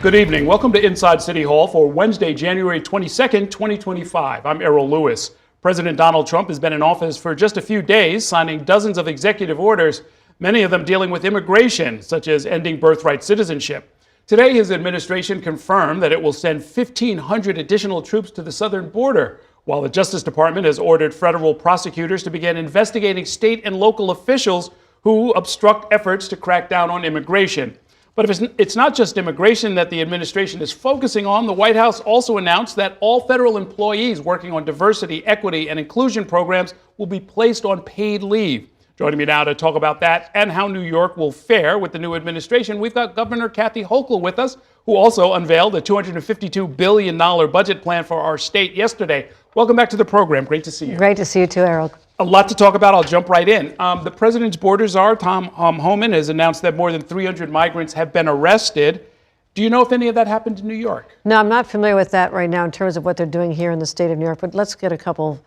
Good evening. Welcome to Inside City Hall for Wednesday, January 22nd, 2025. I'm Errol Louis. President Donald Trump has been in office for just a few days, signing dozens of executive orders, many of them dealing with immigration, such as ending birthright citizenship. Today, his administration confirmed that it will send 1,500 additional troops to the southern border, while the Justice Department has ordered federal prosecutors to begin investigating state and local officials who obstruct efforts to crack down on immigration. But if it's not just immigration that the administration is focusing on, the White House also announced that all federal employees working on diversity, equity, and inclusion programs will be placed on paid leave. Joining me now to talk about that and how New York will fare with the new administration, we've got Governor Kathy Hochul with us, who also unveiled a $252 billion budget plan for our state yesterday. Welcome back to the program. Great to see you. Great to see you too, Errol. A lot to talk about. I'll jump right in. The president's border czar, Tom Homan, has announced that more than 300 migrants have been arrested. Do you know if any of that happened in New York? No, I'm not familiar with that right now in terms of what they're doing here in the state of New York, but let's get a couple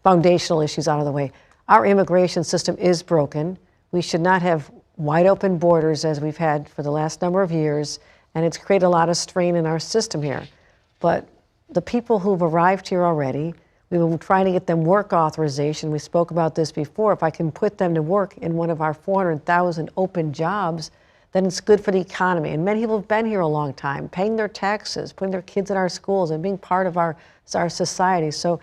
foundational issues out of the way. Our immigration system is broken. We should not have wide open borders as we've had for the last number of years, and it's created a lot of strain in our system here. But the people who've arrived here already, we've been trying to get them work authorization. We spoke about this before. If I can put them to work in one of our 400,000 open jobs, then it's good for the economy. And many people have been here a long time, paying their taxes, putting their kids in our schools, and being part of our society. So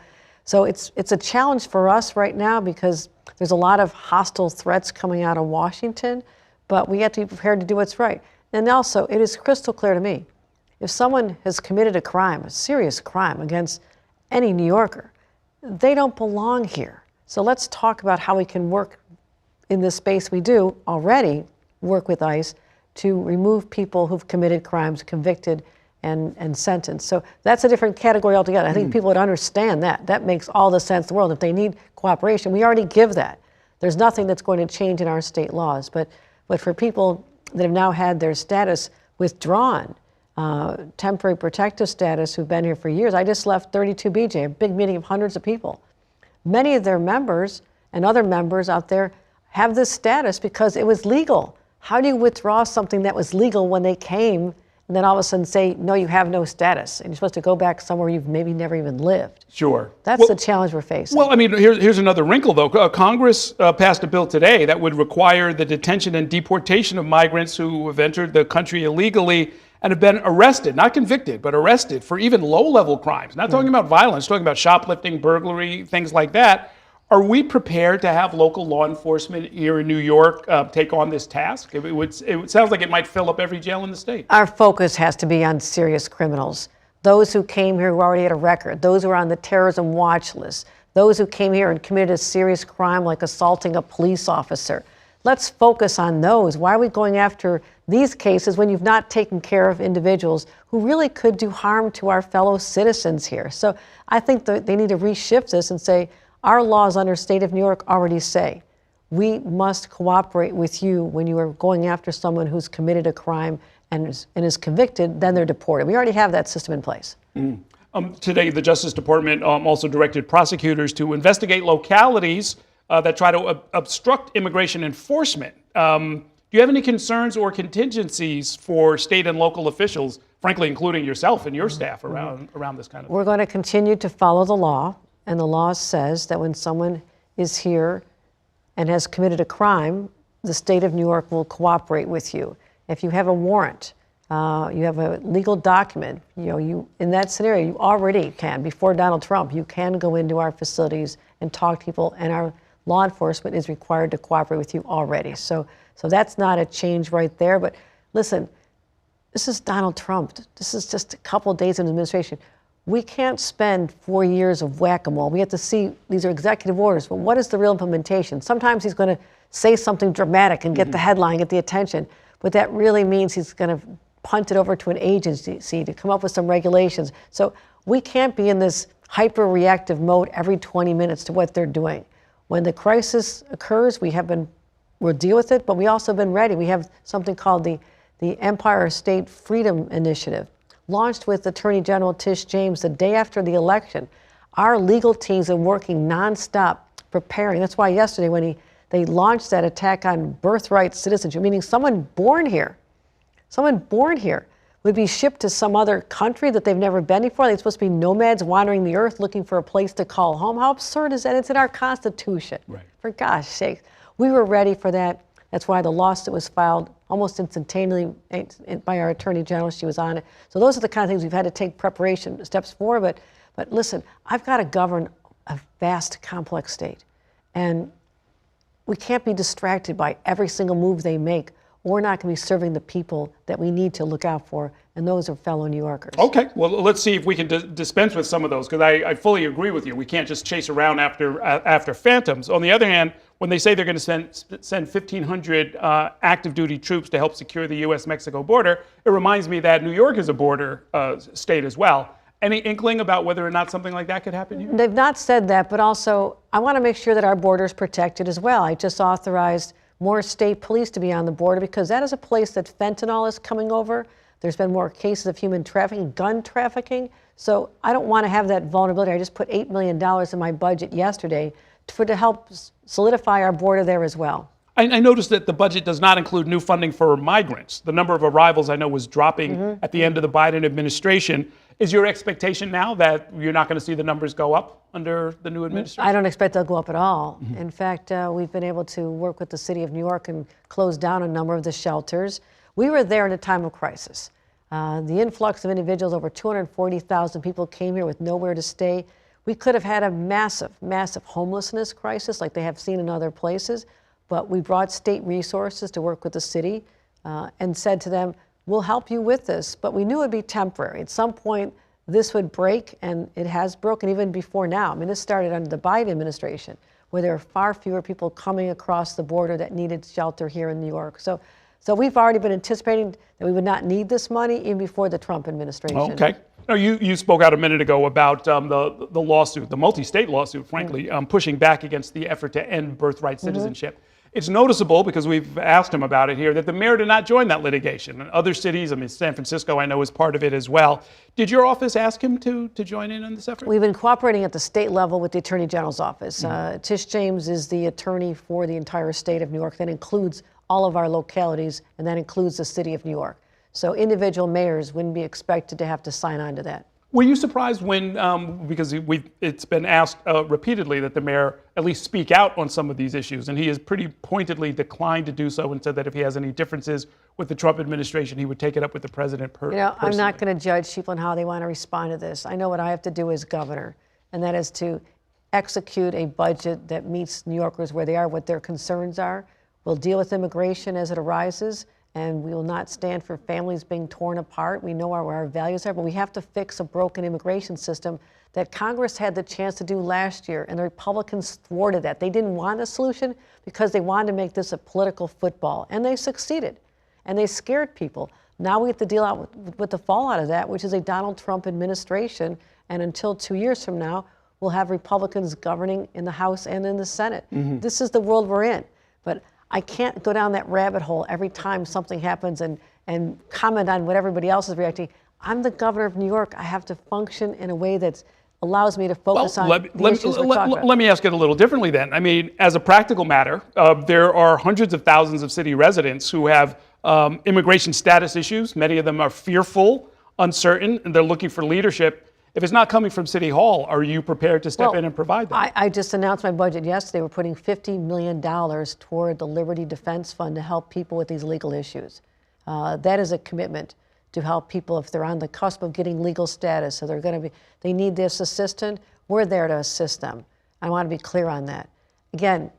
it's a challenge for us right now because there's a lot of hostile threats coming out of Washington, but we have to be prepared to do what's right. And also, it is crystal clear to me, if someone has committed a crime, a serious crime against any New Yorker, they don't belong here. So let's talk about how we can work in this space we do already, work with ICE to remove people who've committed crimes, convicted and sentenced. So that's a different category altogether. I think people would understand that. That makes all the sense in the world. If they need cooperation, we already give that. There's nothing that's going to change in our state laws. But for people that have now had their status withdrawn, temporary protective status, who've been here for years. I just left 32BJ, a big meeting of hundreds of people. Many of their members and other members out there have this status because it was legal. How do you withdraw something that was legal when they came and then all of a sudden say, no, you have no status, and you're supposed to go back somewhere you've maybe never even lived? Sure. That's the challenge we're facing. Well, I mean, here's another wrinkle, though. Congress passed a bill today that would require the detention and deportation of migrants who have entered the country illegally and have been arrested, not convicted, but arrested for even low-level crimes. Not talking about violence, talking about shoplifting, burglary, things like that. Are we prepared to have local law enforcement here in New York take on this task? It sounds like it might fill up every jail in the state. Our focus has to be on serious criminals. Those who came here who already had a record, those who are on the terrorism watch list, those who came here and committed a serious crime like assaulting a police officer. Let's focus on those. Why are we going after these cases when you've not taken care of individuals who really could do harm to our fellow citizens here? So I think that they need to reshift this and say, our laws under state of New York already say, we must cooperate with you when you are going after someone who's committed a crime and is convicted, then they're deported. We already have that system in place. Today, the Justice Department also directed prosecutors to investigate localities that try to obstruct immigration enforcement. Do you have any concerns or contingencies for state and local officials, frankly, including yourself and your staff around this kind of thing? We're going to continue to follow the law, and the law says that when someone is here and has committed a crime, the state of New York will cooperate with you. If you have a warrant, you have a legal document, you in that scenario, you already can, before Donald Trump, you can go into our facilities and talk to people, and our law enforcement is required to cooperate with you already. So that's not a change right there. But listen, this is Donald Trump. This is just a couple of days in administration. We can't spend 4 years of whack-a-mole. We have to see, these are executive orders, but what is the real implementation? Sometimes he's going to say something dramatic and get the headline, get the attention, but that really means he's going to punt it over to an agency to come up with some regulations. So we can't be in this hyper-reactive mode every 20 minutes to what they're doing. When the crisis occurs, we'll deal with it, but we also have been ready. We have something called the Empire State Freedom Initiative, launched with Attorney General Tish James the day after the election. Our legal teams are working nonstop preparing. That's why yesterday when they launched that attack on birthright citizenship, meaning someone born here, Someone born here would be shipped to some other country that they've never been before. They're supposed to be nomads wandering the earth looking for a place to call home. How absurd is that? It's in our Constitution. Right. For gosh sake. We were ready for that. That's why the lawsuit was filed almost instantaneously by our Attorney General. She was on it. So those are the kind of things we've had to take preparation steps for. But listen, I've got to govern a vast, complex state. And we can't be distracted by every single move they make. We're not going to be serving the people that we need to look out for, and those are fellow New Yorkers. Okay, well, let's see if we can dispense with some of those, because I fully agree with you. We can't just chase around after phantoms. On the other hand, when they say they're going to send 1,500 active duty troops to help secure the U.S.-Mexico border, it reminds me that New York is a border state as well. Any inkling about whether or not something like that could happen here? They've not said that, but also I want to make sure that our border is protected as well. I just authorized more state police to be on the border because that is a place that fentanyl is coming over. There's been more cases of human trafficking, gun trafficking. So I don't want to have that vulnerability. I just put $8 million in my budget yesterday to help solidify our border there as well. I noticed that the budget does not include new funding for migrants. The number of arrivals I know was dropping at the end of the Biden administration. Is your expectation now that you're not going to see the numbers go up under the new administration? I don't expect they'll go up at all. In fact, we've been able to work with the city of New York and close down a number of the shelters. We were there in a time of crisis. The influx of individuals, over 240,000 people came here with nowhere to stay. We could have had a massive, massive homelessness crisis like they have seen in other places, but we brought state resources to work with the city and said to them, we'll help you with this, but we knew it would be temporary. At some point, this would break, and it has broken even before now. I mean, this started under the Biden administration, where there are far fewer people coming across the border that needed shelter here in New York. So we've already been anticipating that we would not need this money even before the Trump administration. Okay. Now, you spoke out a minute ago about the lawsuit, the multi-state lawsuit, frankly, pushing back against the effort to end birthright citizenship. It's noticeable, because we've asked him about it here, that the mayor did not join that litigation. And other cities, I mean, San Francisco, I know, is part of it as well. Did your office ask him to join in on this effort? We've been cooperating at the state level with the Attorney General's office. Tish James is the attorney for the entire state of New York. That includes all of our localities, and that includes the city of New York. So individual mayors wouldn't be expected to have to sign on to that. Were you surprised when, because it's been asked repeatedly that the mayor at least speak out on some of these issues, and he has pretty pointedly declined to do so and said that if he has any differences with the Trump administration, he would take it up with the president personally. I'm not going to judge people on how they want to respond to this. I know what I have to do as governor, and that is to execute a budget that meets New Yorkers where they are, what their concerns are. We'll deal with immigration as it arises, and we will not stand for families being torn apart. We know where our values are, but we have to fix a broken immigration system that Congress had the chance to do last year, and the Republicans thwarted that. They didn't want a solution because they wanted to make this a political football, and they succeeded, and they scared people. Now we have to deal out with the fallout of that, which is a Donald Trump administration, and until 2 years from now, we'll have Republicans governing in the House and in the Senate. This is the world we're in, but I can't go down that rabbit hole every time something happens and comment on what everybody else is reacting. I'm the governor of New York. I have to function in a way that allows me to focus on the issues we're talking about. Let me ask it a little differently then. I mean, as a practical matter, there are hundreds of thousands of city residents who have immigration status issues. Many of them are fearful, uncertain, and they're looking for leadership. If it's not coming from City Hall, are you prepared to step in and provide that? I just announced my budget yesterday. We're putting $50 million toward the Liberty Defense Fund to help people with these legal issues. That is a commitment to help people if they're on the cusp of getting legal status. So they need this assistance. We're there to assist them. I want to be clear on that. Again,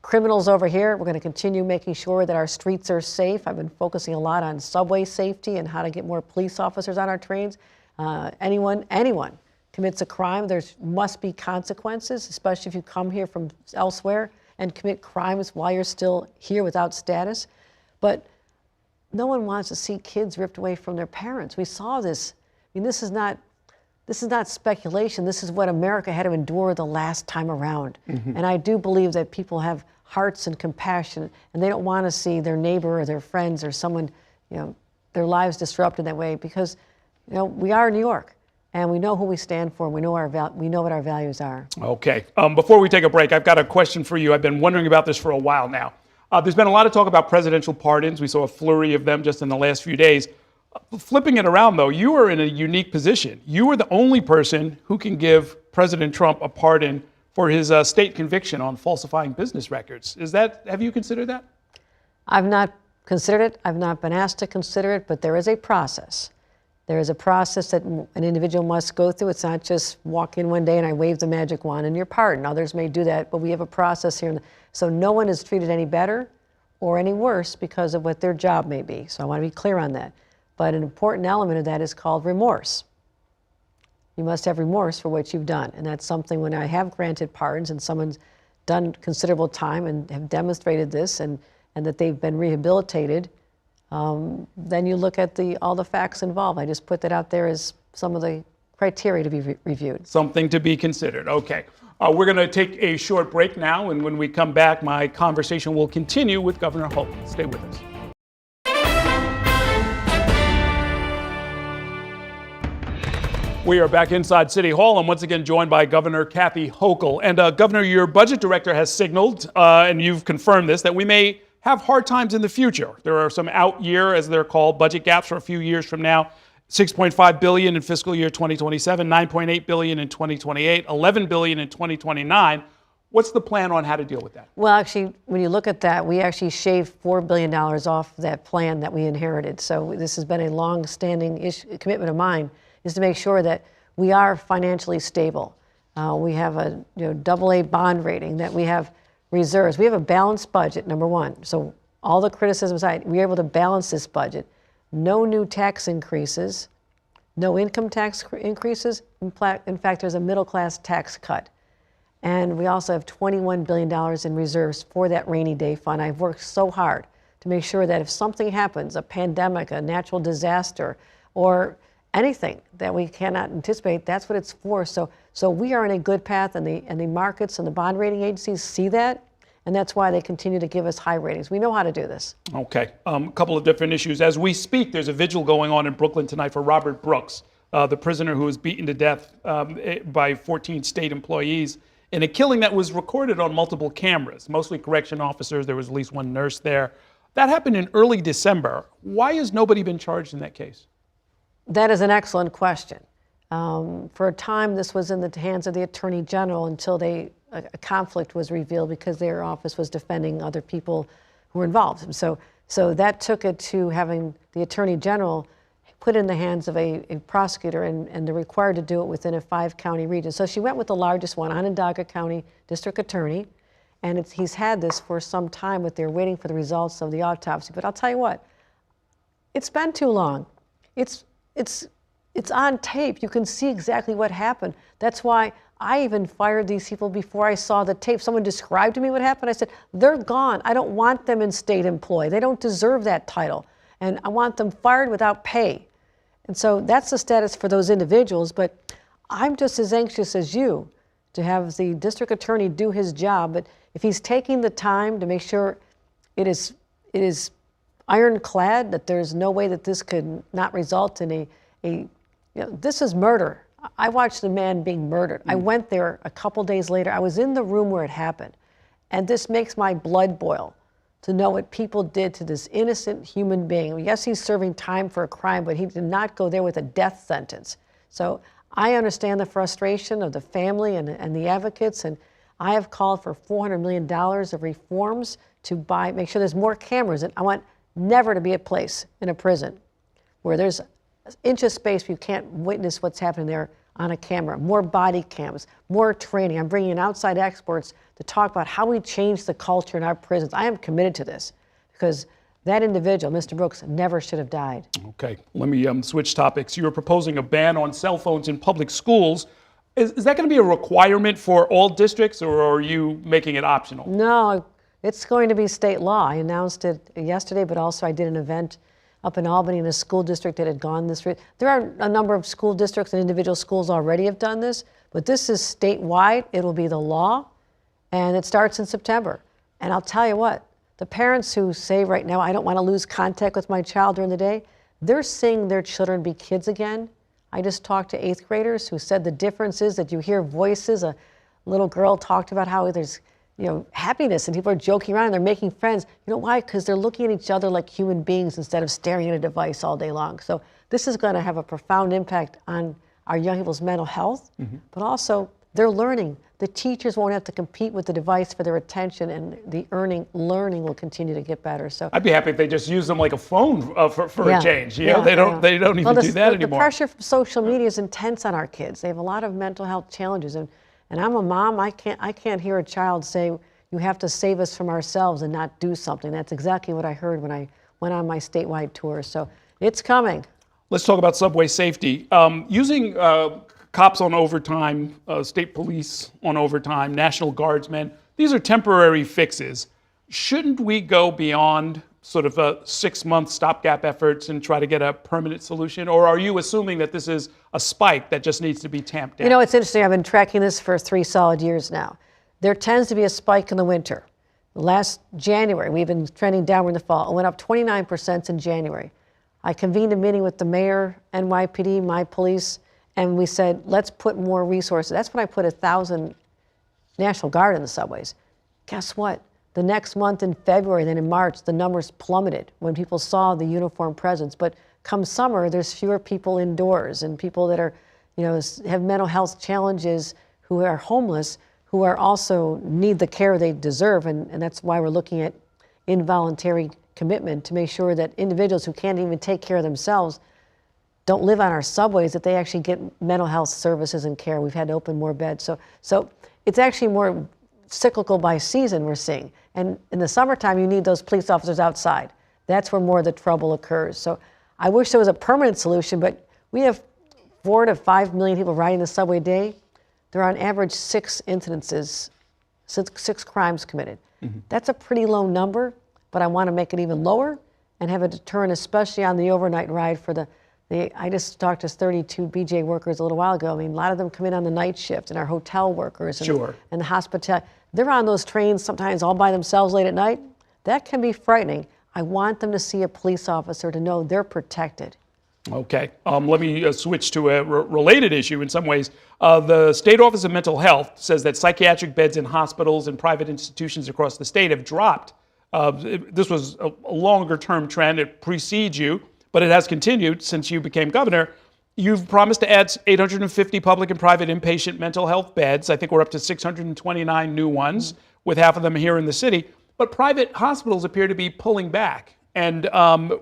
criminals over here, we're going to continue making sure that our streets are safe. I've been focusing a lot on subway safety and how to get more police officers on our trains. Anyone commits a crime, there must be consequences, especially if you come here from elsewhere and commit crimes while you're still here without status. But no one wants to see kids ripped away from their parents. We saw this. I mean, this is not speculation. This is what America had to endure the last time around. And I do believe that people have hearts and compassion, and they don't want to see their neighbor or their friends or someone, their lives disrupted that way, because we are New York, and we know who we stand for, and we know what our values are. Okay. Before we take a break, I've got a question for you. I've been wondering about this for a while now. There's been a lot of talk about presidential pardons. We saw a flurry of them just in the last few days. Flipping it around, though, you are in a unique position. You are the only person who can give President Trump a pardon for his state conviction on falsifying business records. Have you considered that? I've not considered it. I've not been asked to consider it, but there is a process. There is a process that an individual must go through. It's not just walk in one day and I wave the magic wand and you're pardoned. Others may do that, but we have a process here. So no one is treated any better or any worse because of what their job may be. So I want to be clear on that. But an important element of that is called remorse. You must have remorse for what you've done. And that's something when I have granted pardons and someone's done considerable time and have demonstrated this and that they've been rehabilitated, then you look at all the facts involved. I just put that out there as some of the criteria to be reviewed. Something to be considered. Okay. We're going to take a short break now, and when we come back, my conversation will continue with Governor Hochul. Stay with us. We are back inside City Hall. I'm once again joined by Governor Kathy Hochul. And Governor, your budget director has signaled, and you've confirmed this, that we may have hard times in the future. There are some out year, as they're called, budget gaps for a few years from now. $6.5 billion in fiscal year 2027, $9.8 billion in 2028, $11 billion in 2029. What's the plan on how to deal with that? Well, actually, when you look at that, we actually shaved $4 billion off that plan that we inherited. So this has been a long-standing commitment of mine, is to make sure that we are financially stable. We have a AA bond rating, that we have reserves. We have a balanced budget, number one. So all the criticism aside, we're able to balance this budget. No new tax increases, no income tax increases. In fact, there's a middle-class tax cut. And we also have $21 billion in reserves for that rainy day fund. I've worked so hard to make sure that if something happens, a pandemic, a natural disaster, or anything that we cannot anticipate, that's what it's for. So we are in a good path, and the markets and the bond rating agencies see that, and that's why they continue to give us high ratings. We know how to do this. Okay, a couple of different issues. As we speak, there's a vigil going on in Brooklyn tonight for Robert Brooks, the prisoner who was beaten to death by 14 state employees in a killing that was recorded on multiple cameras, mostly correction officers. There was at least one nurse there. That happened in early December. Why has nobody been charged in that case? That is an excellent question. For a time, this was in the hands of the Attorney General until a conflict was revealed because their office was defending other people who were involved. So that took it to having the Attorney General put in the hands of a prosecutor, and they're required to do it within a 5-county region. So she went with the largest one, Onondaga County District Attorney, and he's had this for some time, but they're waiting for the results of the autopsy. But I'll tell you what, it's been too long. It's on tape. You can see exactly what happened. That's why I even fired these people before I saw the tape. Someone described to me what happened. I said, they're gone. I don't want them in state employ. They don't deserve that title. And I want them fired without pay. And so that's the status for those individuals. But I'm just as anxious as you to have the district attorney do his job. But if he's taking the time to make sure it is ironclad, that there's no way that this could not result in this is murder. I watched the man being murdered. I went there a couple days later. I was in the room where it happened. And this makes my blood boil to know what people did to this innocent human being. Yes, he's serving time for a crime, but he did not go there with a death sentence. So I understand the frustration of the family and the advocates, and I have called for $400 million of reforms to make sure there's more cameras. And I want never to be a place in a prison where there's an inch of space where you can't witness what's happening there on a camera. More body cams, more training. I'm bringing in outside experts to talk about how we change the culture in our prisons. I am committed to this because that individual, Mr. Brooks, never should have died. Okay, let me switch topics. You're proposing a ban on cell phones in public schools. Is that going to be a requirement for all districts, or are you making it optional? No, it's going to be state law. I announced it yesterday, but also I did an event up in Albany in a school district that had gone this route. There are a number of school districts and individual schools already have done this, but this is statewide. It'll be the law, and it starts in September. And I'll tell you what, the parents who say right now, I don't want to lose contact with my child during the day, they're seeing their children be kids again. I just talked to 8th graders who said the difference is that you hear voices. A little girl talked about how there's happiness, and people are joking around and they're making friends. You know why? Because they're looking at each other like human beings instead of staring at a device all day long. So this is going to have a profound impact on our young people's mental health, but also they're learning. The teachers won't have to compete with the device for their attention, and the learning will continue to get better. So I'd be happy if they just use them like a phone for a change. They don't even do that anymore. The pressure from social media is intense on our kids. They have a lot of mental health challenges, and I'm a mom. I can't hear a child say, "You have to save us from ourselves and not do something." That's exactly what I heard when I went on my statewide tour. So it's coming. Let's talk about subway safety. Using cops on overtime, state police on overtime, National Guardsmen, these are temporary fixes. Shouldn't we go beyond sort of a 6-month stopgap efforts and try to get a permanent solution? Or are you assuming that this is a spike that just needs to be tamped down? It's interesting. I've been tracking this for 3 solid years now. There tends to be a spike in the winter. Last January, we've been trending downward in the fall. It went up 29% in January. I convened a meeting with the mayor, NYPD, my police, and we said, let's put more resources. That's when I put 1,000 National Guard in the subways. Guess what? The next month in February, then in March, the numbers plummeted when people saw the uniform presence. But come summer, there's fewer people indoors, and people that are, have mental health challenges, who are homeless, who are also need the care they deserve. And that's why we're looking at involuntary commitment to make sure that individuals who can't even take care of themselves don't live on our subways, that they actually get mental health services and care. We've had to open more beds. So it's actually more cyclical by season, we're seeing. And in the summertime, you need those police officers outside. That's where more of the trouble occurs. So I wish there was a permanent solution, but we have 4 to 5 million people riding the subway a day. There are on average 6 incidences, 6 crimes committed. That's a pretty low number, but I want to make it even lower and have a deterrent, especially on the overnight ride for I just talked to 32 BJ workers a little while ago. I mean, a lot of them come in on the night shift, and our hotel workers and the hospitality. They're on those trains sometimes all by themselves late at night. That can be frightening. I want them to see a police officer to know they're protected. Okay. Let me switch to a related issue in some ways. The State Office of Mental Health says that psychiatric beds in hospitals and private institutions across the state have dropped. This was a longer-term trend. It precedes you, but it has continued since you became governor. You've promised to add 850 public and private inpatient mental health beds. I think we're up to 629 new ones, with half of them here in the city. But private hospitals appear to be pulling back. And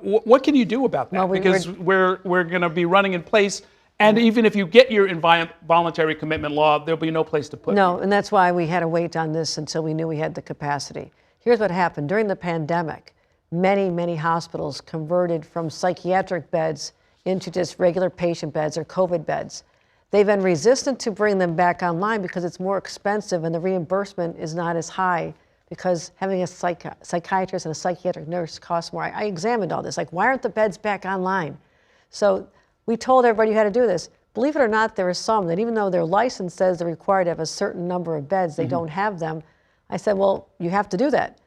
what can you do about that? Because we're going to be running in place. And even if you get your involuntary commitment law, there'll be no place to put it. No, and that's why we had to wait on this until we knew we had the capacity. Here's what happened. During the pandemic, many hospitals converted from psychiatric beds into just regular patient beds or COVID beds. They've been resistant to bring them back online because it's more expensive and the reimbursement is not as high, because having a psychiatrist and a psychiatric nurse costs more. I examined all this, like, why aren't the beds back online? So we told everybody you had to do this. Believe it or not, there are some that, even though their license says they're required to have a certain number of beds, they don't have them. I said, well, you have to do that.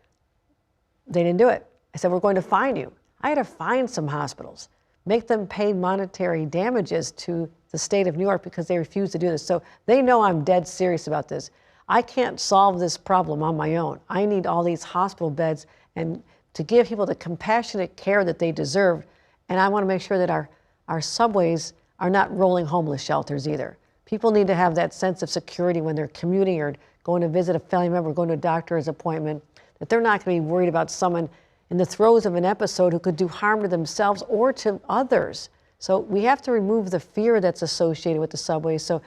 They didn't do it. I said, we're going to fine you. I had to fine some hospitals, make them pay monetary damages to the state of New York because they refused to do this. So they know I'm dead serious about this. I can't solve this problem on my own. I need all these hospital beds and to give people the compassionate care that they deserve. And I want to make sure that our subways are not rolling homeless shelters either. People need to have that sense of security when they're commuting or going to visit a family member, going to a doctor's appointment, that they're not going to be worried about someone in the throes of an episode who could do harm to themselves or to others. So we have to remove the fear that's associated with the subways. So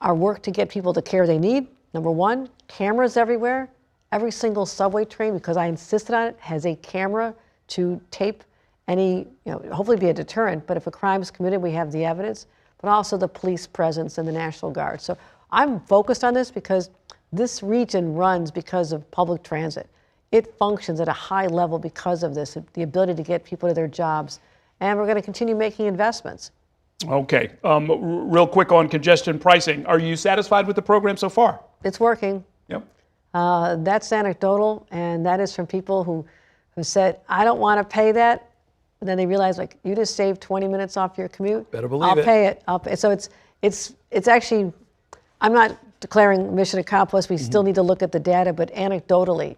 our work to get people the care they need, number one, cameras everywhere. Every single subway train, because I insisted on it, has a camera to tape any, hopefully be a deterrent, but if a crime is committed, we have the evidence, but also the police presence and the National Guard. So I'm focused on this because this region runs because of public transit. It functions at a high level because of this, the ability to get people to their jobs. And we're going to continue making investments. Okay. Real quick on congestion pricing. Are you satisfied with the program so far? It's working. Yep. That's anecdotal, and that is from people who said, I don't want to pay that. And then they realize, like, you just saved 20 minutes off your commute. Better believe I'll pay it. So it's actually, I'm not declaring mission accomplished. We still need to look at the data, but anecdotally,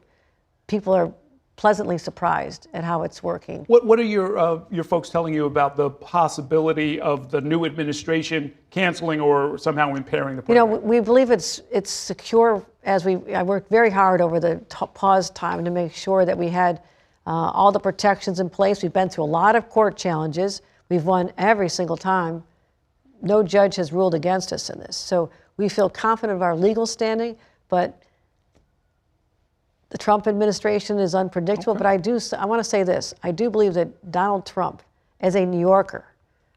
people are pleasantly surprised at how it's working. What are your folks telling you about the possibility of the new administration canceling or somehow impairing the program? We believe it's secure. I worked very hard over the pause time to make sure that we had all the protections in place. We've been through a lot of court challenges. We've won every single time. No judge has ruled against us in this. So we feel confident of our legal standing, but the Trump administration is unpredictable. Okay. But I want to say this. I do believe that Donald Trump, as a New Yorker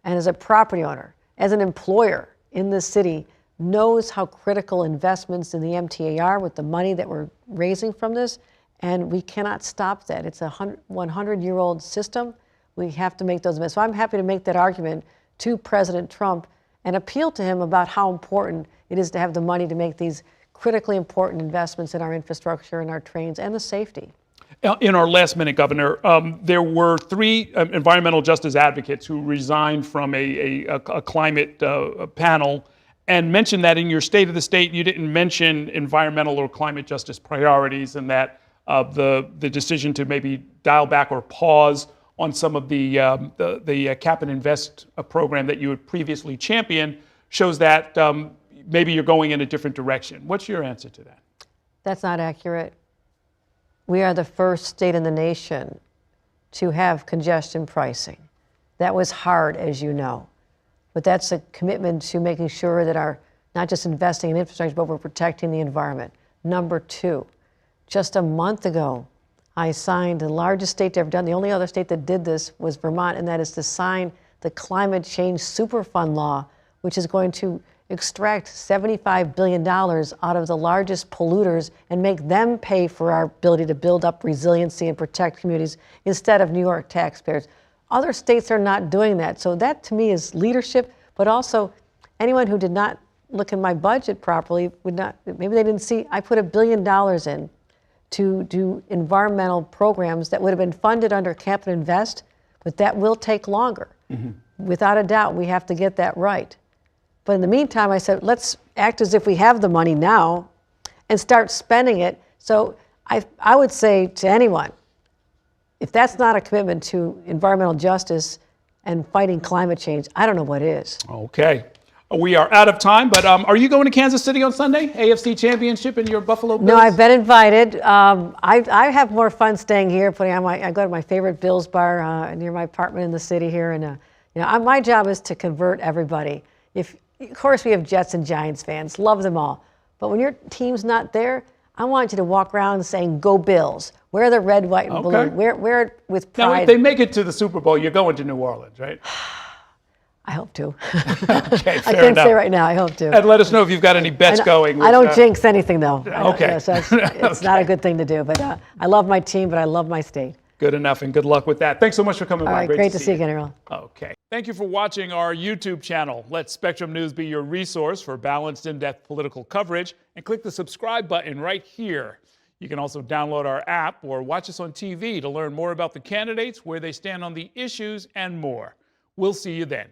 and as a property owner, as an employer in this city, knows how critical investments in the MTA are with the money that we're raising from this, and we cannot stop that. It's a 100-year-old system. We have to make those investments. So I'm happy to make that argument to President Trump and appeal to him about how important it is to have the money to make these critically important investments in our infrastructure and our trains and the safety. In our last minute, Governor, there were 3 environmental justice advocates who resigned from a climate panel and mentioned that in your State of the State, you didn't mention environmental or climate justice priorities, and that the decision to maybe dial back or pause on some of the cap and invest program that you had previously championed shows that maybe you're going in a different direction. What's your answer to that? That's not accurate. We are the first state in the nation to have congestion pricing. That was hard, as you know. But that's a commitment to making sure that our, not just investing in infrastructure, but we're protecting the environment. Number 2, just a month ago, I signed the largest state to ever done. The only other state that did this was Vermont, and that is to sign the Climate Change Superfund law, which is going to extract $75 billion out of the largest polluters and make them pay for our ability to build up resiliency and protect communities instead of New York taxpayers. Other states are not doing that. So that to me is leadership, but also anyone who did not look in my budget properly would not, maybe they didn't see, I put $1 billion in to do environmental programs that would have been funded under Cap and Invest, but that will take longer. Without a doubt, we have to get that right. But in the meantime, I said, let's act as if we have the money now and start spending it. So I would say to anyone, if that's not a commitment to environmental justice and fighting climate change, I don't know what is. Okay. We are out of time, but are you going to Kansas City on Sunday? AFC Championship in your Buffalo Bills? No, I've been invited. I have more fun staying here. I go to my favorite Bills bar near my apartment in the city here, and my job is to convert everybody. Of course, we have Jets and Giants fans, love them all. But when your team's not there, I want you to walk around saying, "Go Bills." Wear the red, white, and blue. Wear it with pride. Now, if they make it to the Super Bowl, you're going to New Orleans, right? I hope to. Okay, fair I can't enough. say right now. I hope to. And let us know if you've got any bets going. I don't jinx anything, though. Okay. It's not a good thing to do. But I love my team, but I love my state. Good enough, and good luck with that. Thanks so much for coming by. All right, great to see you again, Errol. Okay. Thank you for watching our YouTube channel. Let Spectrum News be your resource for balanced, in-depth political coverage, and click the subscribe button right here. You can also download our app or watch us on TV to learn more about the candidates, where they stand on the issues, and more. We'll see you then.